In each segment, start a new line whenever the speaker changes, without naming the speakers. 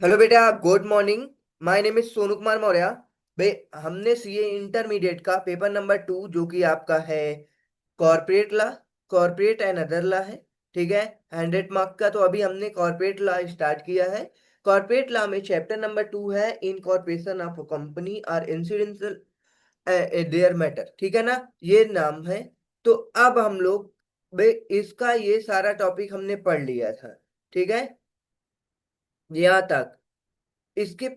Hello बेटा, good morning. My name is Sonu Kumar Maurya. भाई, हमने सीए इंटरमीडिएट का पेपर नंबर 2 जो कि आपका है corporate law, corporate and other law है। ठीक है, 100 मार्क का। तो अभी हमने कॉर्पोरेट लॉ स्टार्ट किया है। कॉर्पोरेट लॉ में चैप्टर नंबर 2 है इनकॉर्पोरेशन ऑफ अ कंपनी और इंसिडेंशियल देयर मैटर। ठीक है ना, ये नाम है। तो अब हम लोग भाई इसका ये सारा टॉपिक हमने पढ़ लिया था। ठीक है, यहाँ तक। इसके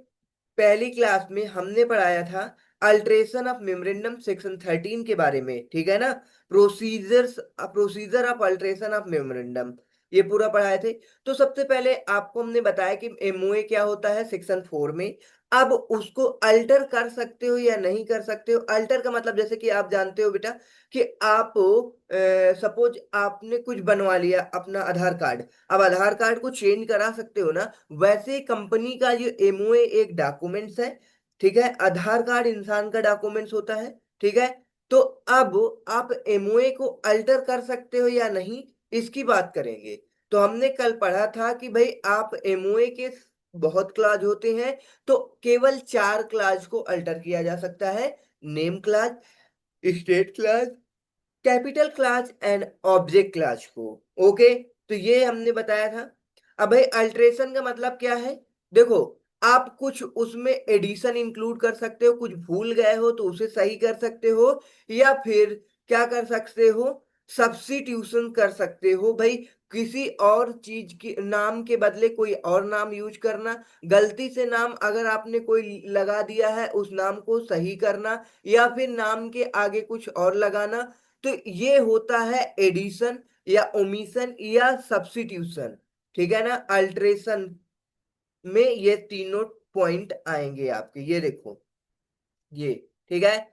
पहली क्लास में हमने पढ़ाया था अल्ट्रेशन ऑफ मेमोरेंडम सेक्शन 13 के बारे में। ठीक है ना, procedures, procedure of alteration of memorandum, ये पूरा पढ़ाए थे। तो सबसे पहले आपको हमने बताया कि एमओए क्या होता है सेक्शन 4 में। अब उसको अल्टर कर सकते हो या नहीं कर सकते हो। अल्टर का मतलब जैसे कि आप जानते हो बेटा कि आप सपोज आपने कुछ बनवा लिया अपना आधार कार्ड। अब आधार कार्ड को चेंज करा सकते हो ना, वैसे कंपनी का ये एमओए एक डॉक्यूमेंट्स है। ठीक है, आधार कार्ड इंसान का डॉक्यूमेंट्स होता है। ठीक है, तो अब आप एमओए को अल्टर कर सकते हो या नहीं, इसकी बात करेंगे। तो हमने कल पढ़ा था कि भाई आप एमओए के बहुत क्लाज होते हैं, तो केवल 4 क्लाज को अल्टर किया जा सकता है। Name clause, state clause, capital class and object class को। ओके, तो ये हमने बताया था। अब भाई अल्ट्रेशन का मतलब क्या है। देखो, आप कुछ उसमें एडिशन इंक्लूड कर सकते हो, कुछ भूल गए हो तो उसे सही कर सकते हो, या फिर क्या कर सकते हो, सब्स्टिट्यूशन कर सकते हो। भाई किसी और चीज के नाम के बदले कोई और नाम यूज करना, गलती से नाम अगर आपने कोई लगा दिया है उस नाम को सही करना, या फिर नाम के आगे कुछ और लगाना। तो ये होता है एडिशन या ओमिशन या सब्स्टिट्यूशन। ठीक है ना, अल्ट्रेशन में ये तीनों पॉइंट आएंगे आपके, ये देखो ये। ठीक है,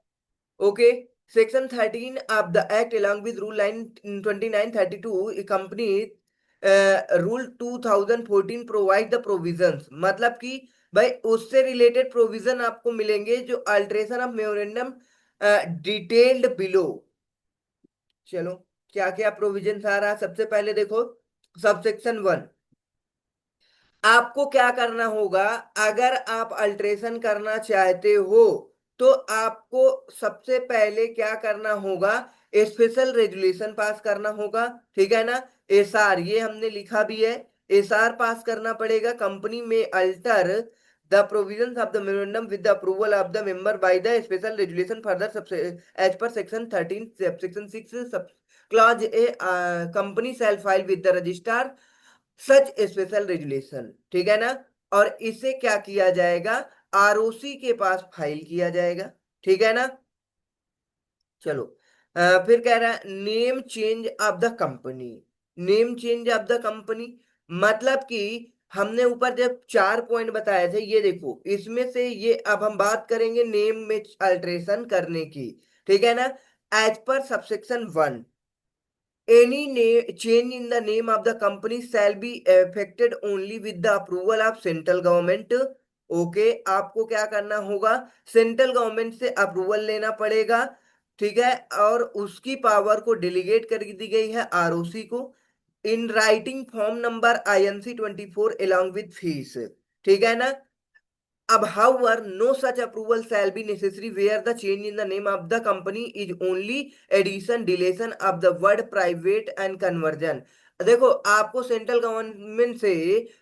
okay. Section 13 of the act along with rule line 2932 company rule 2014 provide the provisions, मतलब कि भाई उससे रिलेटेड प्रोविजन आपको मिलेंगे जो alteration of memorandum detailed below. चलो, क्या क्या प्रोविजन आ रहा है, सबसे पहले देखो सबसेक्शन 1। आपको क्या करना होगा, अगर आप अल्ट्रेशन करना चाहते हो तो आपको सबसे पहले क्या करना होगा, स्पेशल रेजुलेशन पास करना होगा। ठीक है ना, एसआर ये हमने लिखा भी है, एसआर पास करना पड़ेगा। कंपनी में alter the provisions of the memorandum with the approval of the member by the special resolution further as per section 13 section 6 clause A, company shall file with the registrar such special resolution. ठीक है ना, और इसे क्या किया जाएगा, ROC के पास file किया जाएगा। ठीक है ना, चलो। फिर कह रहा है name change of the company. Name change of the company मतलब कि हमने ऊपर जब 4 पॉइंट बताए थे, ये देखो इसमें से ये अब हम बात करेंगे नेम में अल्ट्रेशन करने की। ठीक है ना, as per subsection 1 any change in the name of the company shall be effected only with the approval of central government। Okay, आपको क्या करना होगा, सेंट्रल गवर्नमेंट से अप्रूवल लेना पड़ेगा। ठीक है, और उसकी पावर को डेलीगेट कर दी गई है आरओसी को, in writing form number INC 24 along with fees. ठीक है ना, अब however no such approval shall be necessary where the change in the name of the company is only addition deletion of the word private and conversion। देखो, आपको central government से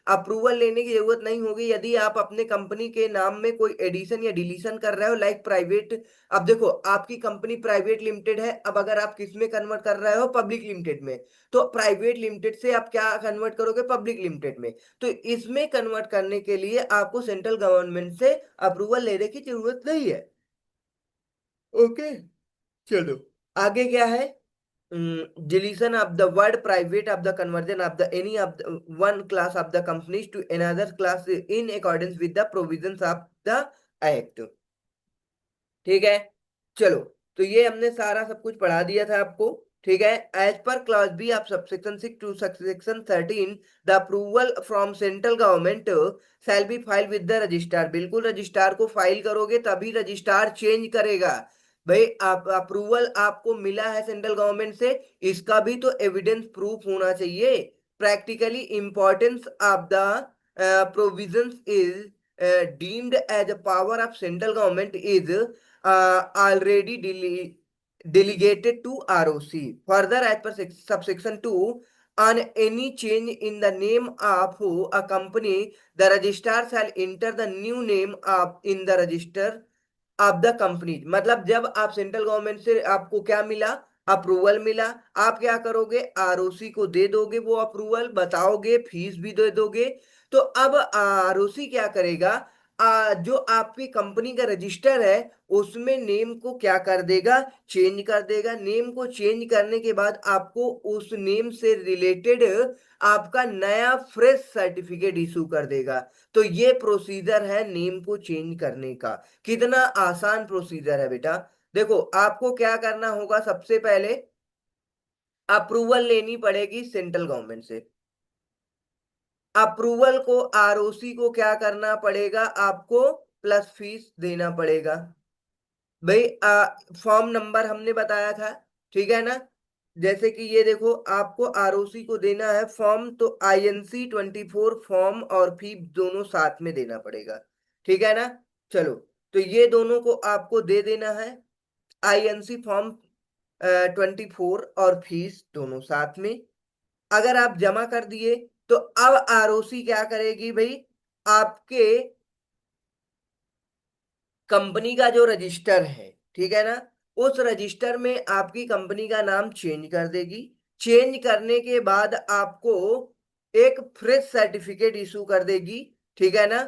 approval लेने की जरूरत नहीं होगी यदि आप अपने कंपनी के नाम में कोई एडिशन या डिलीशन कर रहे हो, लाइक प्राइवेट। अब देखो, आपकी कंपनी प्राइवेट लिमिटेड है, अब अगर आप किस में कन्वर्ट कर रहे हो, पब्लिक लिमिटेड में, तो प्राइवेट लिमिटेड से आप क्या कन्वर्ट करोगे, पब्लिक लिमिटेड में। तो इसमें कन्वर्ट करने के लिए आपको सेंट्रल गवर्नमेंट से अप्रूवल लेने की जरूरत नहीं है। ओके, चलो आगे क्या है, deletion of the word private of the conversion of the any of one class of the companies to another class in accordance with the provisions of the act. ठीक है, चलो। तो ये हमने सारा सब कुछ पढ़ा दिया था आपको। ठीक है, as per clause B of subsection 6 to subsection 13 the approval from central government shall be file with the registrar. बिल्कुल, रजिस्ट्रार को फाइल करोगे तभी रजिस्ट्रार चेंज करेगा। भाई आप अप्रूवल आपको मिला है सेंट्रल गवर्नमेंट से, इसका भी तो एविडेंस प्रूफ होना चाहिए। Practically importance of the provisions is deemed as a power of central government is already delegated to ROC. Further, as per subsection 2, on any change in the name of a company, the registrar shall enter the new name of in the register of the company. मतलब जब आप central government से आपको क्या मिला, approval मिला, आप क्या करोगे, आरओसी को दे दोगे, वो अप्रूवल बताओगे, फीस भी दे दोगे। तो अब आरओसी क्या करेगा, जो आपकी कंपनी का रजिस्टर है उसमें नेम को क्या कर देगा, चेंज कर देगा। नेम को चेंज करने के बाद आपको उस नेम से रिलेटेड आपका नया फ्रेश सर्टिफिकेट इशू कर देगा। तो ये प्रोसीजर है नेम को चेंज करने का। कितना आसान प्रोसीजर है बेटा। देखो आपको क्या करना होगा, सबसे पहले अप्रूवल लेनी पड़ेगी सेंट्रल गवर्नमेंट से। अप्रूवल को आरओसी को क्या करना पड़ेगा, आपको प्लस फीस देना पड़ेगा। भाई फॉर्म नंबर हमने बताया था, ठीक है ना। जैसे कि ये देखो आपको आरओसी को देना है फॉर्म, तो INC 24 फॉर्म और फी दोनों साथ में देना पड़ेगा, ठीक है ना। चलो, तो ये दोनों को आपको दे देना है, INC फॉर्म 24 और फीस दोनों साथ में। अगर आप जमा कर दिए तो अब आरओसी क्या करेगी भाई, आपके कंपनी का जो रजिस्टर है, ठीक है ना, उस रजिस्टर में आपकी कंपनी का नाम चेंज कर देगी। चेंज करने के बाद आपको एक फ्रेश सर्टिफिकेट इशू कर देगी, ठीक है ना,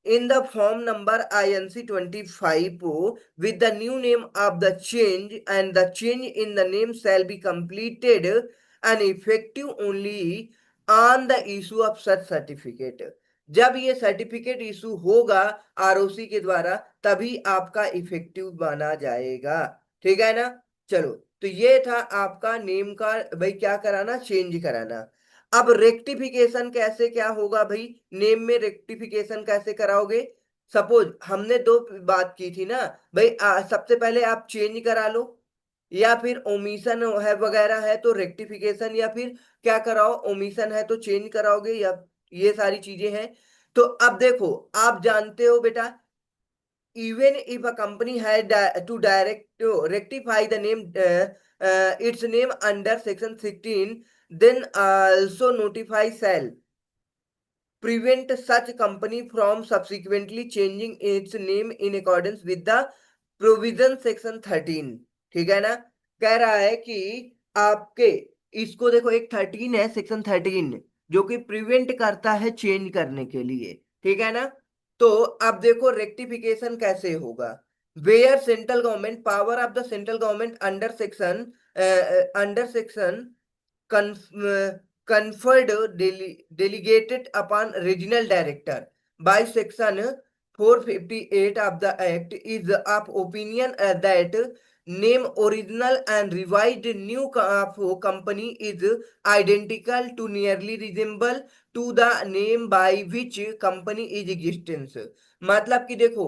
in the form number INC 25 with the new name of the change, and the change in the name shall be completed and effective only on the issue of such certificate। जब ये certificate issue होगा ROC के द्वारा तभी आपका effective माना जाएगा, ठीक है ना। चलो, तो ये था आपका नेम का भाई क्या कराना, चेंज कराना। अब रेक्टिफिकेशन कैसे क्या होगा भाई, नेम में रेक्टिफिकेशन कैसे कराओगे। सपोज हमने दो बात की थी ना भाई, सबसे पहले आप चेंज करा लो, या फिर ओमिशन है वगैरह है तो रेक्टिफिकेशन, या फिर क्या कराओ, ओमिशन है तो चेंज कराओगे, या ये सारी चीजें हैं। तो अब देखो आप जानते हो बेटा, even if a company had to direct to rectify the name its name under section 16, then also notify shall prevent such company from subsequently changing its name in accordance with the provision section 13। ठीक है ना। कह रहा है कि आपके इसको देखो, एक 13 है, सेक्शन 13 जो कि प्रिवेंट करता है चेंज करने के लिए, ठीक है ना। तो अब देखो रेक्टिफिकेशन कैसे होगा, where central government power of the central government under section conferred delegated upon regional director by section 458 of the act is of opinion that name original and revised new company is identical to nearly resemble to the name by which company is existence। मतलब कि देखो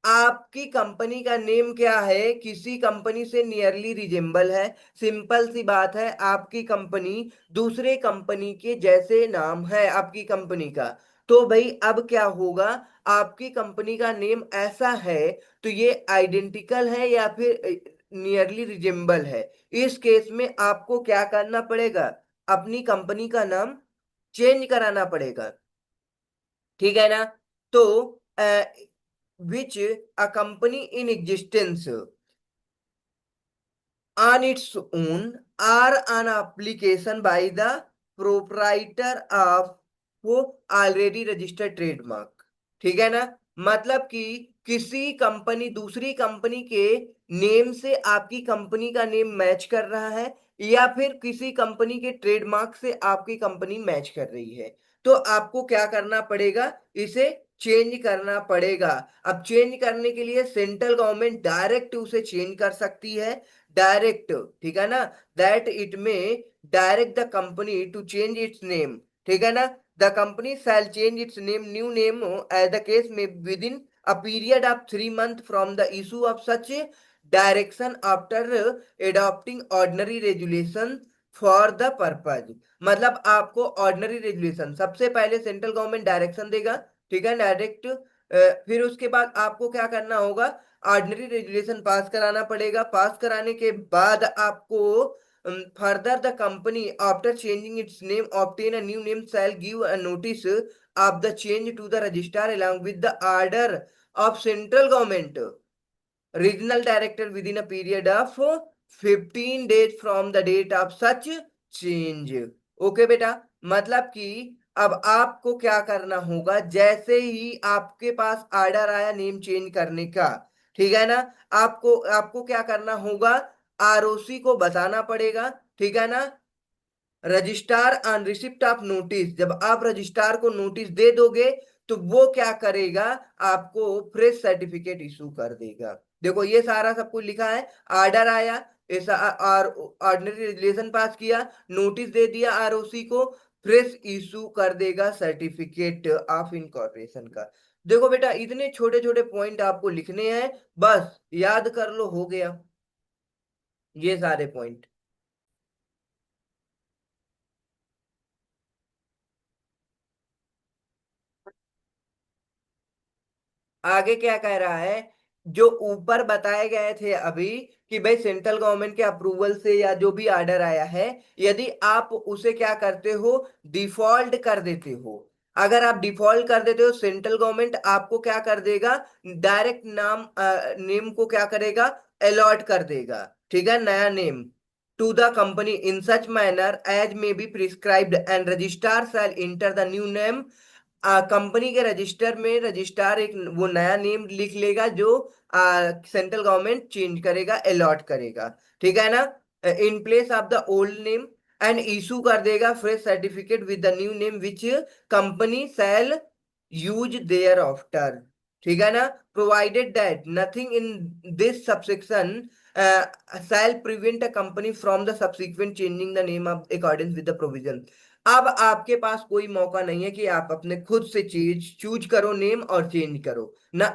आपकी company का name क्या है, किसी company से nearly resemble है। सिंपल सी बात है, आपकी कंपनी दूसरे कंपनी के जैसे नाम है आपकी कंपनी का। तो भाई अब क्या होगा, आपकी कंपनी का नेम ऐसा है तो ये आइडेंटिकल है या फिर नियरली रिजेंबल है। इस केस में आपको क्या करना पड़ेगा, अपनी कंपनी का नाम चेंज कराना पड़ेगा, ठीक है ना। तो which a company in existence on its own or an application by the proprietor of वो ऑलरेडी रजिस्टर्ड ट्रेडमार्क, ठीक है ना। मतलब कि किसी कंपनी दूसरी कंपनी के नेम से आपकी कंपनी का नेम मैच कर रहा है, या फिर किसी कंपनी के ट्रेडमार्क से आपकी कंपनी मैच कर रही है, तो आपको क्या करना पड़ेगा, इसे चेंज करना पड़ेगा। अब चेंज करने के लिए सेंट्रल गवर्नमेंट डायरेक्ट उसे चेंज कर सकती है, डायरेक्ट, ठीक है ना, दैट इट में direct the company to change its name, ठीक है ना। The company shall change its name new name as the case में within a period of 3 months from the issue of such a direction after adopting ordinary regulation for the purpose, मतलब आपको ordinary resolution सबसे पहले central government direction देगा, ठीक है, direct. फिर उसके बाद आपको क्या करना होगा, ऑर्डिनरी रेजुलेशन पास कराना पड़ेगा। पास कराने के बाद आपको further the company after changing its name obtain a new name shall give a notice of the change to the registrar along with the order of central government regional director within a period of 15 days from the date of such change। Okay बेटा, मतलब कि अब आपको क्या करना होगा, जैसे ही आपके पास ऑर्डर आया नेम चेंज करने का, ठीक है ना, आपको आपको क्या करना होगा, आरओसी को बताना पड़ेगा, ठीक है ना। Registrar on receipt of notice, जब आप रजिस्ट्रार को नोटिस दे दोगे तो वो क्या करेगा, आपको फ्रेश सर्टिफिकेट इशू कर देगा। देखो ये सारा सब कुछ लिखा है, ऑर्डर आया, ऐसा ऑर्डिनरी रेजुलेशन पास किया, नोटिस दे दिया आरओसी को, फ्रेश इशू कर देगा सर्टिफिकेट ऑफ इनकॉर्पोरेशन का। देखो बेटा इतने छोटे छोटे पॉइंट आपको लिखने हैं, बस याद कर लो, हो गया ये सारे पॉइंट। आगे क्या कह रहा है, जो ऊपर बताए गए थे अभी, कि भाई सेंट्रल गवर्नमेंट के अप्रूवल से या जो भी ऑर्डर आया है, यदि आप उसे क्या करते हो, डिफॉल्ट कर देते हो, अगर आप डिफॉल्ट कर देते हो, सेंट्रल गवर्नमेंट आपको क्या कर देगा, डायरेक्ट नाम नेम को क्या करेगा, अलॉट कर देगा, ठीक है, नया name to the company in such manner as may be prescribed and registrar shall enter the new name. Company के रजिस्टर में रजिस्ट्रार एक वो नया नेम लिख लेगा जो सेंट्रल गवर्नमेंट चेंज करेगा, अलॉट करेगा, ठीक है ना, in place of the old name, and issue कर देगा fresh certificate with the new name which company shall use thereafter, ठीक है ना, provided that nothing in this subsection shall prevent a company from the subsequent changing the name of accordance with the provision। अब आपके पास कोई मौका नहीं है कि आप अपने खुद से चीज चूज करो नेम और चेंज करो ना।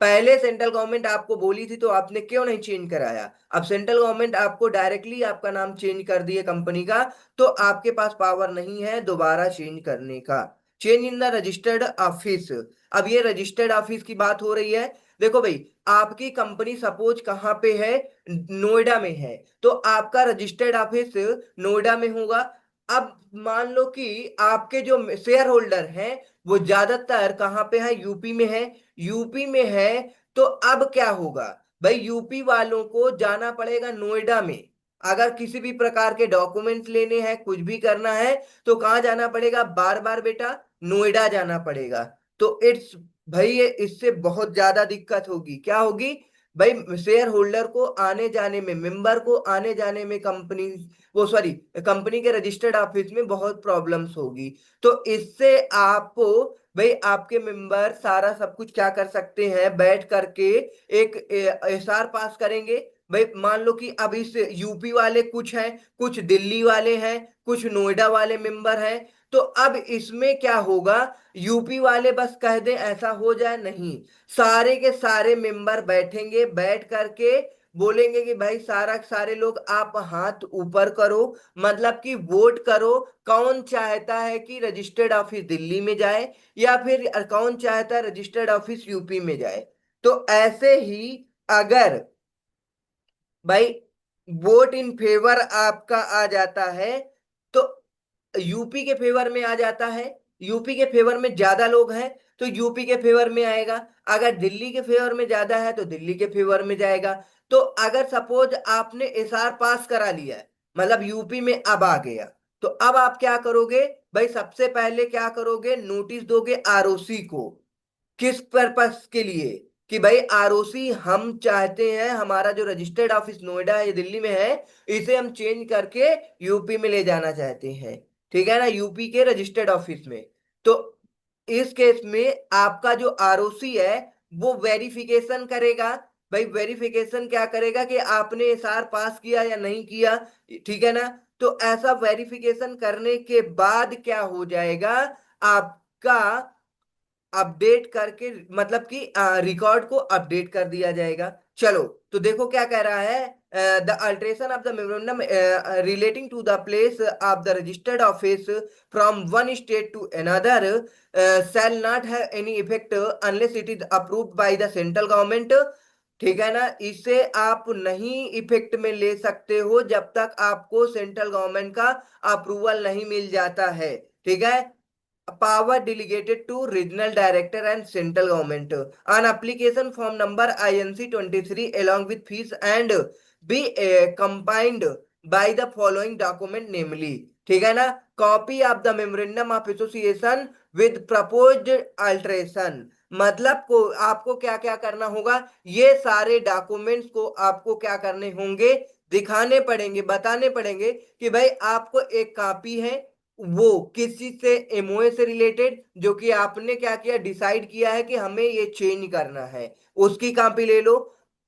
पहले सेंट्रल गवर्नमेंट आपको बोली थी तो आपने क्यों नहीं चेंज कराया, अब सेंट्रल गवर्नमेंट आपको डायरेक्टली आपका नाम चेंज कर दिए कंपनी का, तो आपके पास पावर नहीं है दोबारा चेंज करने का। Change in the registered office, अब ये रजिस्टर्ड ऑफिस की बात हो रही है। देखो भाई, आपकी कंपनी सपोज कहाँ पे है, नोएडा में है, तो आपका रजिस्टर्ड ऑफिस नोएडा में होगा। अब मान लो कि आपके जो शेयर होल्डर हैं वो ज्यादातर कहाँ पे है, यूपी में है, यूपी में है, तो अब क्या होगा, भाई यूपी वालों को जाना पड़ेगा नोएडा में, अगर किसी भी प्रकार के डॉक्यूमेंट्स लेने हैं, कुछ भी करना है, तो कहाँ जाना पड़ेगा, बार बार बेटा नोएडा जाना पड़ेगा। तो इट्स, भाई ये इससे बहुत ज्यादा दिक्कत होगी, क्या होगी भाई, शेयर होल्डर को आने जाने में, मेंबर को आने जाने में, कंपनी वो सॉरी कंपनी के रजिस्टर्ड ऑफिस में बहुत प्रॉब्लम्स होगी। तो इससे आपको भाई आपके मेंबर सारा सब कुछ क्या कर सकते हैं, बैठ करके एक एसआर पास करेंगे। भाई मान लो कि अब इस यूपी वाले कुछ हैं, कुछ दिल्ली वाले हैं, कुछ नोएडा वाले मेंबर हैं, तो अब इसमें क्या होगा, यूपी वाले बस कह दें ऐसा हो जाए, नहीं, सारे के सारे मेंबर बैठेंगे, बैठ करके बोलेंगे कि भाई सारा सारे लोग आप हाथ ऊपर करो, मतलब कि वोट करो, कौन चाहता है कि रजिस्टर्ड ऑफिस दिल्ली में जाए, या फिर कौन चाहता है रजिस्टर्ड ऑफिस यूपी में जाए। तो ऐसे ही अगर भाई वोट इन फेवर आपका आ जाता है, तो यूपी के फेवर में आ जाता है, यूपी के फेवर में ज्यादा लोग हैं तो यूपी के फेवर में आएगा, अगर दिल्ली के फेवर में ज्यादा है तो दिल्ली के फेवर में जाएगा। तो अगर सपोज आपने एसआर पास करा लिया है, मतलब यूपी में अब आ गया, तो अब आप क्या करोगे, भाई सबसे पहले क्या करोगे, नोटिस दोगे आरओसी को, किस पर्पस के लिए, कि भाई आरओसी हम चाहते हैं हमारा जो रजिस्टर्ड ऑफिस नोएडा या दिल्ली में है, इसे हम चेंज करके यूपी में ले जाना चाहते हैं, ठीक है ना, यूपी के रजिस्टर्ड ऑफिस में। तो इस केस में आपका जो आरओसी है वो वेरिफिकेशन करेगा। भाई वेरिफिकेशन क्या करेगा कि आपने एसआर पास किया या नहीं किया, ठीक है ना। तो ऐसा वेरिफिकेशन करने के बाद क्या हो जाएगा, आपका अपडेट करके, मतलब कि रिकॉर्ड को अपडेट कर दिया जाएगा। चलो, तो देखो क्या कह रहा है। The alteration of the memorandum relating to the place of the registered office from one state to another shall not have any effect unless it is approved by the central government. ठीक है ना, इसे आप नहीं effect में ले सकते हो जब तक आपको सेंट्रल गवर्नमेंट का अप्रूवल नहीं मिल जाता है। ठीक है। Power delegated to regional director and central government on application form number INC 23 along with fees and be combined by the following document namely। ठीक है ना, copy of the memorandum of association with proposed alteration. मतलब को आपको क्या क्या करना होगा, ये सारे डॉक्यूमेंट्स को आपको क्या करने होंगे, दिखाने पड़ेंगे, बताने पड़ेंगे कि भाई आपको एक कॉपी है वो किसी से एमओए से रिलेटेड, जो कि आपने क्या किया, डिसाइड किया है कि हमें ये चेंज करना है, उसकी कॉपी ले लो।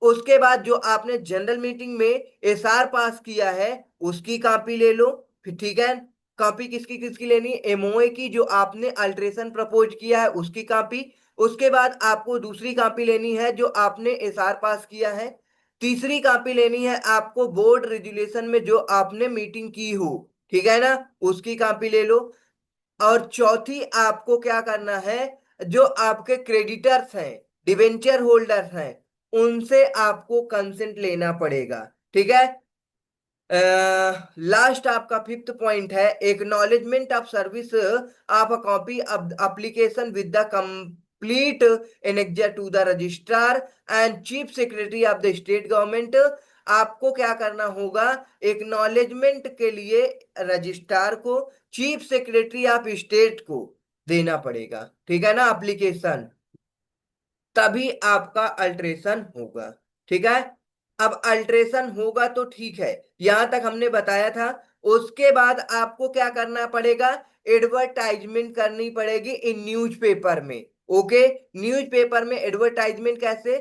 उसके बाद जो आपने जनरल मीटिंग में एसआर पास किया है उसकी कॉपी ले लो। फिर ठीक है, कॉपी किसकी किसकी लेनी है, एमओए की, जो आपने अल्ट्रेशन प्रपोज किया है उसकी कॉपी। उसके बाद आपको दूसरी कॉपी लेनी है जो आपने एसआर पास किया है। तीसरी कॉपी लेनी है आपको बोर्ड रेजुलेशन में जो आपने मीटिंग की हो, ठीक है ना, उसकी कॉपी ले लो। और चौथी आपको क्या करना है, जो आपके क्रेडिटर्स हैं, डिवेंचर होल्डर्स हैं, उनसे आपको कंसेंट लेना पड़ेगा। ठीक है। लास्ट आपका फिफ्थ पॉइंट है acknowledgement of service of a copy of application with the complete annexure to the registrar and chief secretary of the state government. आपको क्या करना होगा, एक्नॉलेजमेंट के लिए रजिस्ट्रार को, चीफ सेक्रेटरी ऑफ स्टेट को देना पड़ेगा। ठीक है ना, एप्लीकेशन, तभी आपका अल्ट्रेशन होगा। ठीक है। अब अल्ट्रेशन होगा तो ठीक है, यहां तक हमने बताया था। उसके बाद आपको क्या करना पड़ेगा, एडवर्टाइजमेंट करनी पड़ेगी इन न्यूज़पेपर में। ओके, न्यूज़पेपर में एडवर्टाइजमेंट कैसे,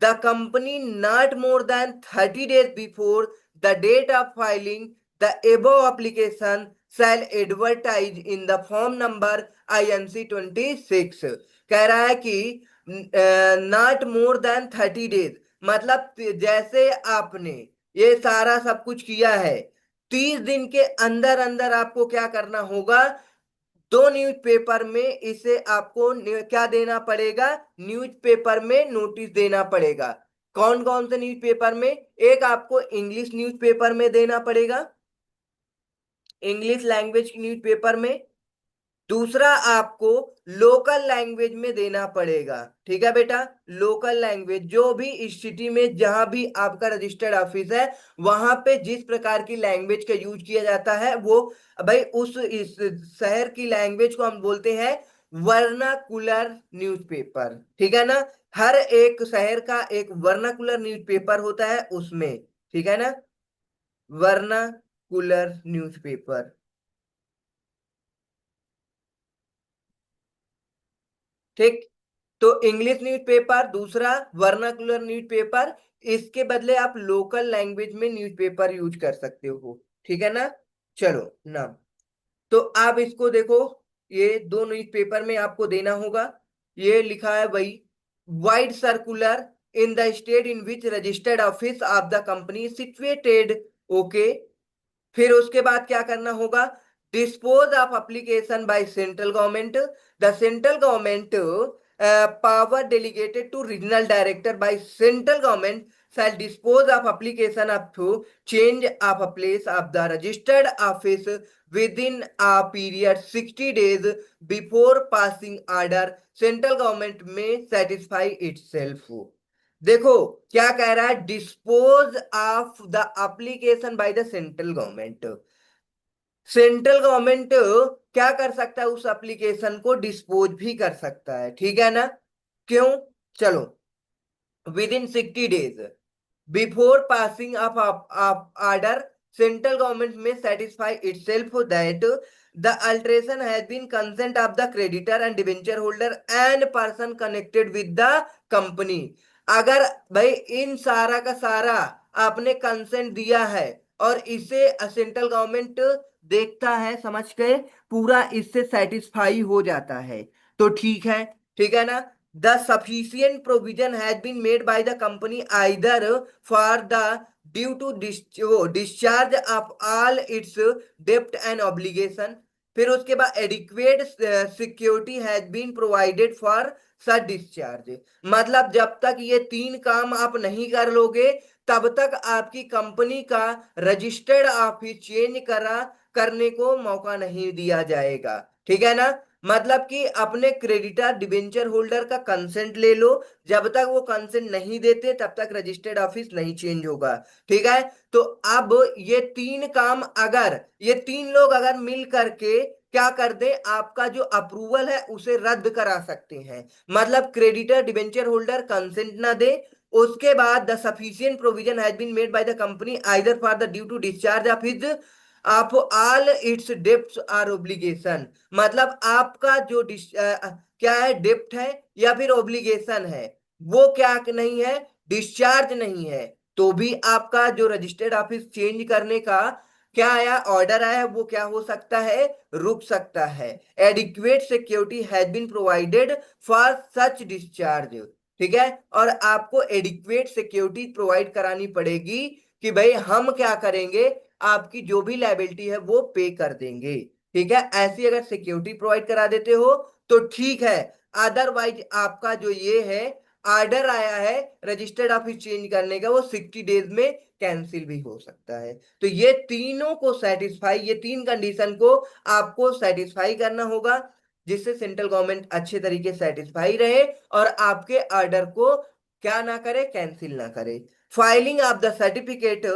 the company not more than 30 days before the date of filing the above application shall advertise in the form number INC 26। कह रहा है कि नॉट मोर देन 30 days, मतलब जैसे आपने ये सारा सब कुछ किया है, 30 दिन के अंदर अंदर आपको क्या करना होगा, दो न्यूज़पेपर में इसे आपको क्या देना पड़ेगा, न्यूज़पेपर में नोटिस देना पड़ेगा। कौन कौन से न्यूज़पेपर में, एक आपको इंग्लिश न्यूज़पेपर में देना पड़ेगा, इंग्लिश लैंग्वेज न्यूज़पेपर में। दूसरा आपको लोकल लैंग्वेज में देना पड़ेगा। ठीक है बेटा, लोकल लैंग्वेज, जो भी इस सिटी में जहां भी आपका रजिस्टर्ड ऑफिस है वहां पे जिस प्रकार की लैंग्वेज का यूज किया जाता है वो, भाई उस इस शहर की लैंग्वेज को हम बोलते हैं वर्नाकुलर न्यूज़पेपर। ठीक है ना, हर एक शहर का एक वर्नाकुलर न्यूज़पेपर होता है उसमें। ठीक है ना, वर्नाकुलर न्यूज़पेपर। ठीक, तो इंग्लिश न्यूज़पेपर, दूसरा वर्नाकुलर न्यूज़पेपर, इसके बदले आप लोकल लैंग्वेज में न्यूज़पेपर यूज कर सकते हो। ठीक है ना। चलो ना, तो आप इसको देखो, ये दो न्यूज़पेपर में आपको देना होगा। ये लिखा है भाई, wide circular in the state in which registered office of the company situated. Okay, फिर उसके बाद क्या करना होगा, dispose of application by central government, the central government power delegated to regional director by central government shall dispose of application up to change of a place of the registered office within a period 60 days before passing order central government may satisfy itself। देखो क्या कह रहा है, dispose of the application by the central government. Central government क्या कर सकता है, उस एप्लीकेशन को डिस्पोज भी कर सकता है। ठीक है ना, क्यों, चलो, with in 60 days before passing of order central government में satisfy itself that the alteration has been consent of the creditor and debenture holder and person connected with the company। अगर भाई इन सारा का सारा आपने कंसेंट दिया है और इसे सेंट्रल गवर्नमेंट देखता है, समझ गए, पूरा इससे सेटिस्फाई हो जाता है, तो ठीक है। ठीक है ना। The sufficient provision has been made by the company either for the due to discharge of all its डेप्ट एंड ऑब्लिगेशन। फिर उसके बाद adequate security has been provided for such discharge. मतलब जब तक ये तीन काम आप नहीं कर लोगे तब तक आपकी कंपनी का रजिस्टर्ड ऑफिस चेंज करने को मौका नहीं दिया जाएगा। ठीक है ना। मतलब कि अपने क्रेडिटर डिबेंचर होल्डर का कंसेंट ले लो। जब तक वो कंसेंट नहीं देते तब तक रजिस्टर्ड ऑफिस नहीं चेंज होगा। ठीक है। तो अब ये तीन काम अगर ये तीन लोग अगर मिल करके क्या कर दे, आपका जो अप्रूवल है उसे रद्द करा सकते हैं। मतलब क्रेडिटर डिबेंचर होल्डर कंसेंट ना दे, उसके बाद the sufficient provision has been made by the company either for the due to discharge of his of all its debts or obligation. मतलब आपका जो क्या है, डेप्ट है या फिर ओब्लिगेशन है, वो क्या नहीं है, डिस्चार्ज नहीं है, तो भी आपका जो रजिस्टर्ड ऑफिस चेंज करने का क्या आया, ऑर्डर आया, वो क्या हो सकता है, रुक सकता है। Adequate security has been provided for such discharge. ठीक है। और आपको एडिक्वेट सिक्योरिटी प्रोवाइड करानी पड़ेगी कि भाई हम क्या करेंगे, आपकी जो भी लाइबिलिटी है वो पे कर देंगे। ठीक है। ऐसी अगर सिक्योरिटी प्रोवाइड करा देते हो तो ठीक है। अदरवाइज आपका जो ये है ऑर्डर आया है रजिस्टर्ड ऑफिस चेंज करने का, वो 60 डेज में कैंसिल भी हो सकता है। तो ये तीनों को सेटिस्फाई, ये तीन कंडीशन को आपको सेटिस्फाई करना होगा, जिससे सेंट्रल गवर्नमेंट अच्छे तरीके सेटिस्फाई रहे और आपके ऑर्डर को क्या ना करे, कैंसिल ना करे। Filing of the certificate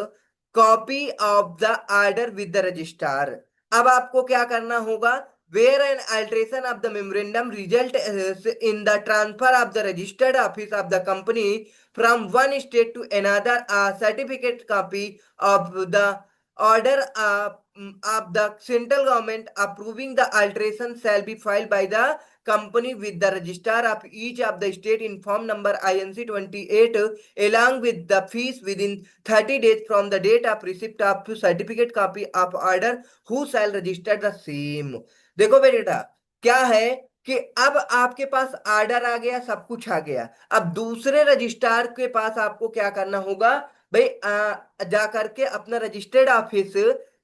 copy of the order with the registrar. अब आपको क्या करना होगा, where an alteration of the memorandum result in the transfer of the registered office of the company from one state to another, certificate copy of the order of the central government approving the alteration shall be filed by the company with the registrar of each of the state in form number INC 28 along with the fees within 30 days from the date of receipt of certificate copy of order who shall register the same। देखो बेटा, क्या है कि अब आपके पास order आ गया, सब कुछ आ गया, अब दूसरे रजिस्ट्रार के पास आपको क्या करना होगा भाई, जा करके अपना रजिस्टर्ड ऑफिस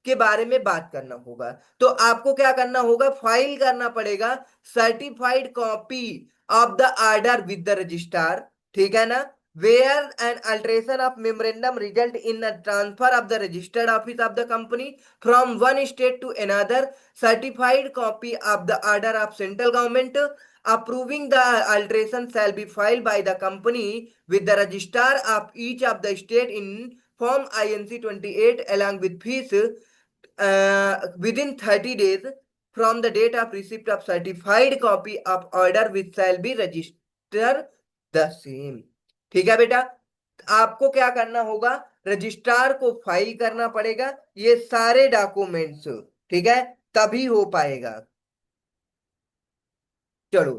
के बारे में बात करना होगा। तो आपको क्या करना होगा, फाइल करना पड़ेगा certified copy of the order with the registrar. ठीक है ना। Where an alteration of memorandum result in the transfer of the registered office of the company from one state to another, certified copy of the order of central government approving the alteration shall be filed by the company with the registrar of each of the state in form INC 28 along with fees within 30 days from the date of receipt of certified copy of order which shall be register the same। ठीक है बेटा। आपको क्या करना होगा, registrar को file करना पड़ेगा ये सारे डॉक्यूमेंट्स। ठीक है। तभी हो पाएगा। चलो,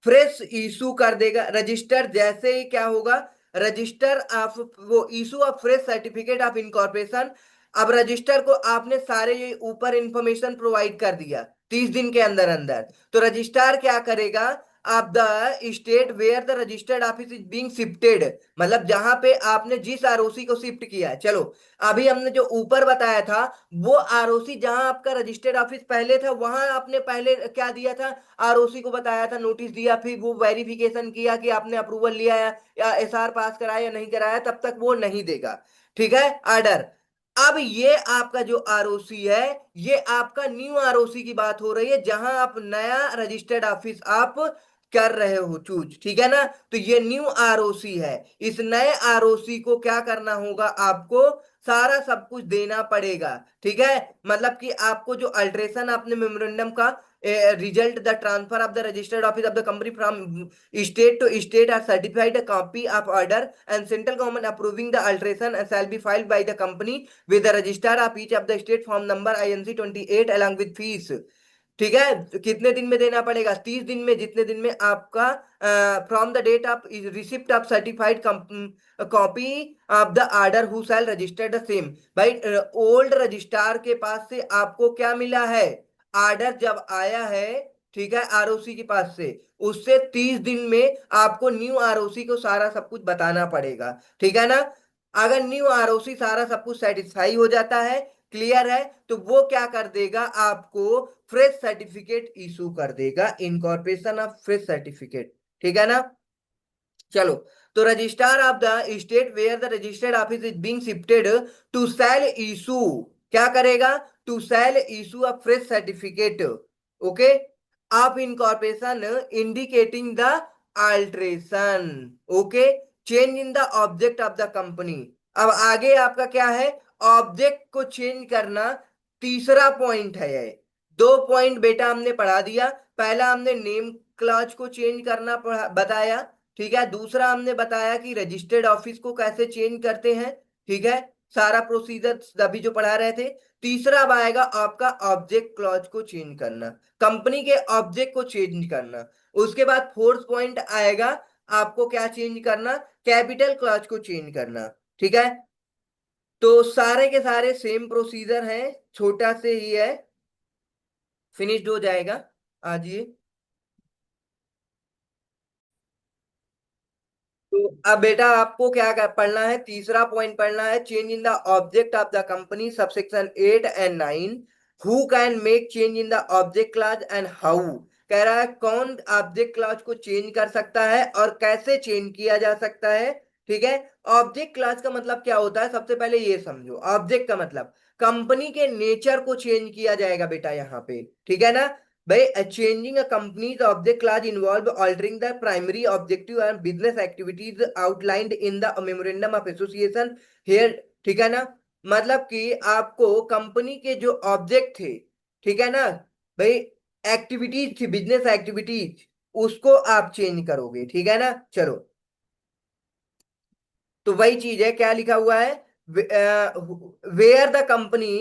फ्रेश इशू कर देगा रजिस्टर, जैसे ही क्या होगा, रजिस्टर ऑफ वो issue of fresh certificate of incorporation. अब रजिस्टर को आपने सारे ये ऊपर इंफॉर्मेशन प्रोवाइड कर दिया 30 दिन के अंदर अंदर, तो रजिस्ट्रार क्या करेगा, आप the state where the registered office is being shifted, मतलब जहां पे आपने जिस आरओसी को शिफ्ट किया है। चलो, अभी हमने जो ऊपर बताया था वो आरओसी जहां आपका रजिस्टर्ड ऑफिस पहले था वहां आपने पहले क्या दिया था, आरओसी को बताया था, नोटिस दिया, फिर वो वेरिफिकेशन किया कि आपने अप्रूवल लिया है या एसआर पास कराया या नहीं कराया, तब तक वो नहीं देगा। ठीक है, ऑर्डर। अब ये आपका जो आरओसी है, ये आपका न्यू आरओसी की बात हो रही है, जहां आप नया रजिस्टर्ड ऑफिस आप कर रहे हो चूज। ठीक है ना। तो ये न्यू आरओसी है। इस नए आरओसी को क्या करना होगा, आपको सारा सब कुछ देना पड़ेगा। ठीक है। मतलब कि आपको जो अल्ट्रेशन आपने मेमोरेंडम का result the transfer of the registered office of the company from state to state or certified a copy of order and central government approving the alteration shall be filed by the company with the registrar of each of the state form number INC 28 along with fees। ठीक है। तो कितने दिन में देना पड़ेगा, 30 दिन में, जितने दिन में आपका from the date of receipt of certified copy of the order who shall register the same. भाई ओल्ड रजिस्ट्रार के पास से आपको क्या मिला है, ऑर्डर जब आया है ठीक है, आरओसी के पास से, उससे 30 दिन में आपको न्यू आरओसी को सारा सब कुछ बताना पड़ेगा। ठीक है ना। अगर न्यू आरओसी सारा सब कुछ सेटिस्फाई हो जाता है, क्लियर है, तो वो क्या कर देगा, आपको फ्रेश सर्टिफिकेट इशू कर देगा, इनकॉर्पोरेशन ऑफ फ्रेश सर्टिफिकेट। ठीक है ना। चलो, तो registrar of the state where the registered office is being shifted to shall issue, क्या करेगा, to shall issue a fresh certificate, okay, of incorporation indicating the alteration, okay, change in the object of the company. अब आगे आपका क्या है, object को change करना, तीसरा पॉइंट है ये। दो पॉइंट बेटा हमने पढ़ा दिया, पहला हमने नेम क्लॉज को चेंज करना बताया, ठीक है, दूसरा हमने बताया कि रजिस्टर्ड ऑफिस को कैसे चेंज करते हैं, ठीक है, सारा प्रोसीजर अभी जो पढ़ा रहे थे। तीसरा अब आएगा आपका ऑब्जेक्ट क्लॉज को चेंज करना, कंपनी के ऑब्जेक्ट को चेंज करना। उसके बाद फोर्थ पॉइंट आएगा, आपको क्या चेंज करना, कैपिटल क्लॉज को चेंज करना। ठीक है, तो सारे के सारे सेम प्रोसीजर हैं, छोटा से ही है, फिनिश्ड हो जाएगा आज ये। तो अब बेटा आपको क्या पढ़ना है, तीसरा पॉइंट पढ़ना है, change in the object of the company, subsection 8 and 9। Who can make change in the object class and how, कह रहा है कौन ऑब्जेक्ट क्लास को चेंज कर सकता है और कैसे चेंज किया जा सकता है। ठीक है, ऑब्जेक्ट क्लास का मतलब क्या होता है, सबसे पहले ये समझो, ऑब्जेक्ट का मतलब कंपनी के नेचर को चेंज किया जाएगा बेटा यहाँ पे। ठीक है ना भाई, changing a company's object class involve altering the primary objective and business activities outlined in the memorandum of association here। ठीक है ना, मतलब कि आपको कंपनी के जो ऑब्जेक्ट थे, ठीक है ना भाई, एक्टिविटीज थी, बिजनेस एक्टिविटीज, उसको आप चेंज करोगे। ठीक है ना। चलो, तो वही चीज है, क्या लिखा हुआ है, where the company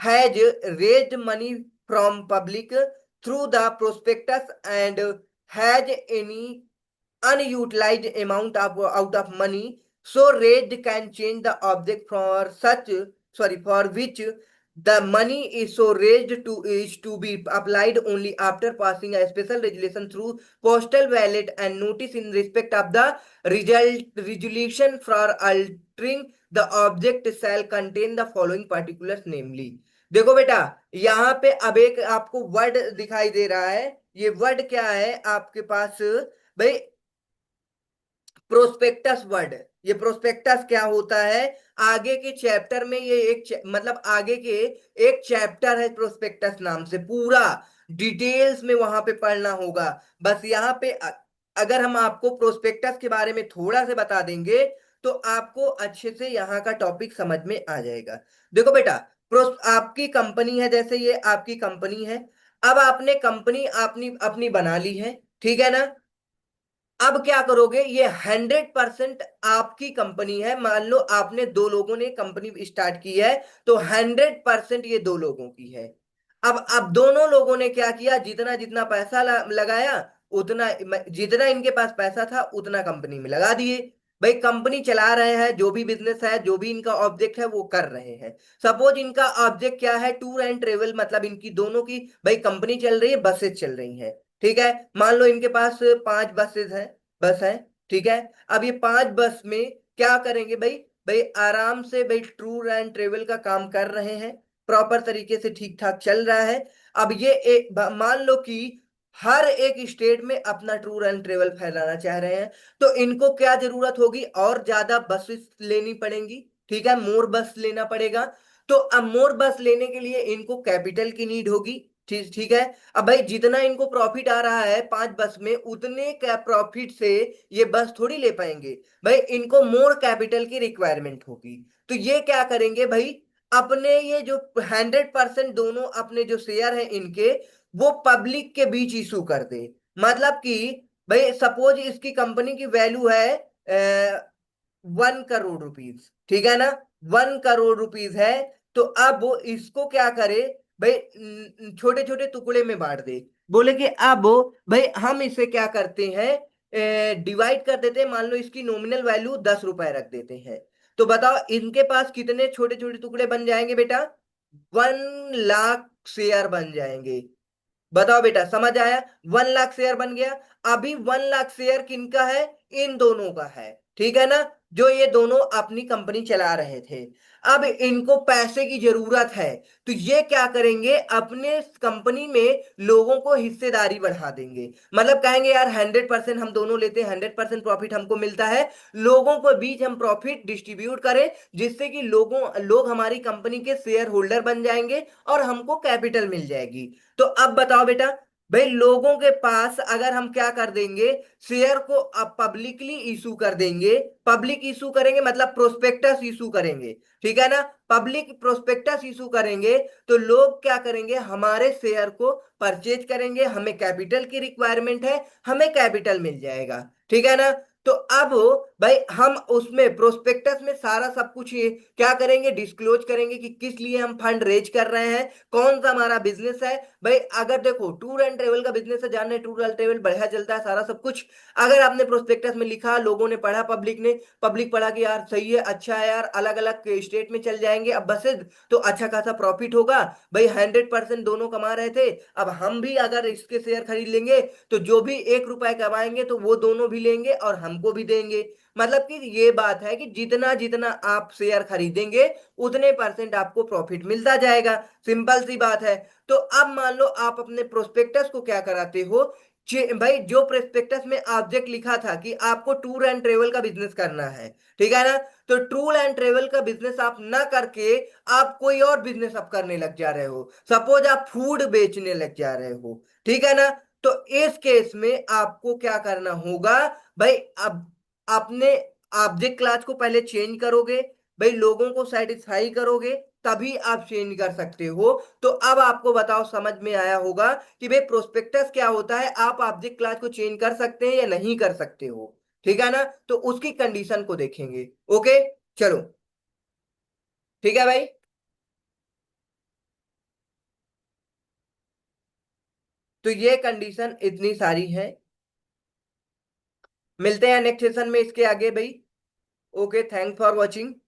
has raised money from public through the prospectus and has any unutilized amount of out of money so raised can change the object for such, sorry, for which the money is so raised to is to be applied only after passing a special resolution through postal ballot and notice in respect of the resolution for altering the object shall contain the following particulars, namely। देखो बेटा, यहाँ पे अब एक आपको word दिखाई दे रहा है, ये वर्ड क्या है आपके पास भाई, प्रोस्पेक्टस वर्ड। ये प्रोस्पेक्टस क्या होता है, आगे के चैप्टर में ये मतलब आगे के एक चैप्टर है प्रोस्पेक्टस नाम से, पूरा डिटेल्स में वहां पे पढ़ना होगा। बस यहाँ पे अगर हम आपको प्रोस्पेक्टस के बारे में थोड़ा से बता देंगे तो आपको अच्छे से यहाँ का टॉपिक समझ में आ जाएगा। देखो बेटा, आपकी कंपनी है, जैसे ये आपकी कंपनी है, अब आपने कंपनी अपनी अपनी बना ली है, ठीक है ना। अब क्या करोगे, ये 100% आपकी कंपनी है, मान लो आपने दो लोगों ने कंपनी स्टार्ट की है, तो 100% ये दो लोगों की है। अब दोनों लोगों ने क्या किया, जितना जितना पैसा लगाया, उतना, जितना इनके पास पैसा था उतना कंपनी में लगा दिए। भाई कंपनी चला रहे हैं, जो भी बिजनेस है, जो भी इनका ऑब्जेक्ट है वो कर रहे हैं। सपोज इनका ऑब्जेक्ट क्या है, टूर एंड ट्रेवल, मतलब इनकी दोनों की भाई कंपनी चल रही है, बसेस चल रही हैं। ठीक है, मान लो इनके पास 5 बसेस हैं, बस है, ठीक है। अब ये 5 बस में क्या करेंगे भाई, भाई आराम से भाई टूर एंड ट्रेवल का काम कर रहे हैं, प्रॉपर तरीके से ठीक ठाक चल रहा है। अब ये एक मान लो कि हर एक स्टेट में अपना टूर एंड ट्रेवल फैलाना चाह रहे हैं, तो इनको क्या जरूरत होगी, और ज्यादा बसेस लेनी पड़ेंगी। ठीक है, मोर बस लेना पड़ेगा। तो अब मोर बस लेने के लिए इनको कैपिटल की नीड होगी। ठीक ठीक है, अब भाई जितना इनको प्रॉफिट आ रहा है 5 बस में, उतने का प्रॉफिट से ये बस थोड़ी ले पाएंगे, भाई इनको मोर कैपिटल की रिक्वायरमेंट होगी। तो ये क्या करेंगे भाई, अपने ये जो 100% दोनों अपने जो शेयर हैं इनके, वो पब्लिक के बीच इशू कर दे। मतलब कि भाई सपोज इसकी कंपनी की वैल्यू है 1 करोड़ रुपीज, ठीक है ना, 1 करोड़ रुपीज है। तो अब वो इसको क्या करे भाई, छोटे छोटे टुकड़े में बांट दे, बोले कि अब भाई हम इसे क्या करते हैं, डिवाइड कर देते हैं, मान लो इसकी नॉमिनल वैल्यू 10 रुपए रख देते हैं। तो बताओ इनके पास कितने छोटे छोटे टुकड़े बन जाएंगे बेटा, 1 लाख शेयर बन जाएंगे। बताओ बेटा, समझ आया? 1 लाख शेयर बन गया। अभी 1 लाख शेयर किनका है? इन दोनों का है। ठीक है ना? जो ये दोनों अपनी कंपनी चला रहे थे। अब इनको पैसे की जरूरत है, तो ये क्या करेंगे, अपने कंपनी में लोगों को हिस्सेदारी बढ़ा देंगे। मतलब कहेंगे यार 100% हम दोनों लेते हैं, 100% प्रॉफिट हमको मिलता है, लोगों को बीच हम प्रॉफिट डिस्ट्रीब्यूट करें, जिससे कि लोग हमारी कंपनी के शेयर होल्डर बन जाएंगे और हमको कैपिटल मिल जाएगी। तो अब बताओ बेटा, भाई लोगों के पास अगर हम क्या कर देंगे, शेयर को अब पब्लिकली इशू कर देंगे। पब्लिक इशू करेंगे मतलब प्रोस्पेक्टस इशू करेंगे। ठीक है ना? पब्लिक प्रोस्पेक्टस इशू करेंगे तो लोग क्या करेंगे, हमारे शेयर को परचेज करेंगे। हमें कैपिटल की रिक्वायरमेंट है, हमें कैपिटल मिल जाएगा। ठीक है ना? तो अब भाई हम उसमें प्रोस्पेक्टस में सारा सब कुछ ये क्या करेंगे, डिस्क्लोज करेंगे कि किस लिए हम फंड रेज कर रहे हैं, कौन सा हमारा बिजनेस है। भाई अगर देखो टूर एंड ट्रेवल का बिजनेस है, जान रहे टूर एंड ट्रेवल बढ़िया चलता है सारा सब कुछ। अगर आपने प्रोस्पेक्टस में लिखा, लोगों ने पढ़ा, पब्लिक पढ़ा कि यार सही है, अच्छा है यार, अलग अलग स्टेट में चल जाएंगे अब बसेस, तो अच्छा खासा प्रॉफिट होगा। भाई 100% दोनों कमा रहे थे, अब हम भी अगर इसके शेयर खरीद लेंगे तो जो भी 1 रुपए कमाएंगे तो वो दोनों भी लेंगे और हमको भी देंगे। मतलब कि ये बात है कि जितना जितना आप शेयर खरीदेंगे उतने परसेंट आपको प्रॉफिट मिलता जाएगा। सिंपल सी बात है। तो अब मान लो आप अपने प्रोस्पेक्टस को क्या कराते हो, भाई जो प्रोस्पेक्टस में ऑब्जेक्ट लिखा था कि आपको टूर एंड ट्रेवल का बिजनेस करना है, ठीक है ना? तो टूर एंड ट्रेवल का बिजनेस आप ना करके आप कोई और बिजनेस आप करने लग जा रहे हो, सपोज आप फूड बेचने लग जा रहे हो, ठीक है ना? तो इस केस में आपको क्या करना होगा, भाई अब अपने ऑब्जेक्ट क्लास को पहले चेंज करोगे, भाई लोगों को सेटिस्फाई करोगे, तभी आप चेंज कर सकते हो। तो अब आपको बताओ, समझ में आया होगा कि भाई प्रोस्पेक्टस क्या होता है, आप ऑब्जेक्ट क्लास को चेंज कर सकते हैं या नहीं कर सकते हो। ठीक है ना? तो उसकी कंडीशन को देखेंगे। ओके, चलो, ठीक है भाई। तो ये कंडीशन इतनी सारी है। मिलते हैं नेक्स्ट सेशन में इसके आगे भाई। Okay, thanks for watching.